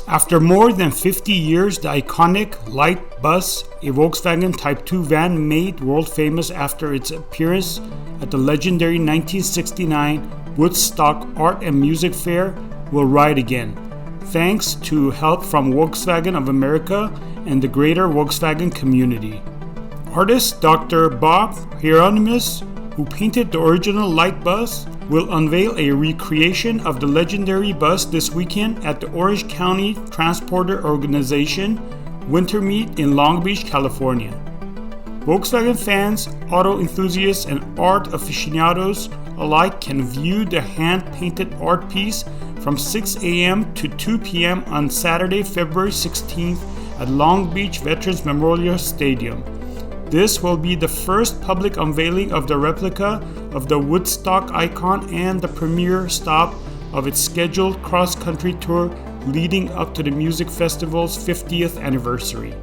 After more than 50 years, the iconic light bus, a Volkswagen Type 2 van made world famous after its appearance at the legendary 1969 Woodstock Art and Music Fair, will ride again, thanks to help from Volkswagen of America and the greater Volkswagen community. Artist Dr. Bob Hieronimus, who painted the original light bus, will unveil a recreation of the legendary bus this weekend at the Orange County Transporter Organization Winter Meet in Long Beach, California. Volkswagen fans, auto enthusiasts, and art aficionados alike can view the hand-painted art piece from 6 a.m. to 2 p.m. on Saturday, February 16th at Long Beach Veterans Memorial Stadium. This will be the first public unveiling of the replica of the Woodstock icon and the premiere stop of its scheduled cross-country tour leading up to the music festival's 50th anniversary.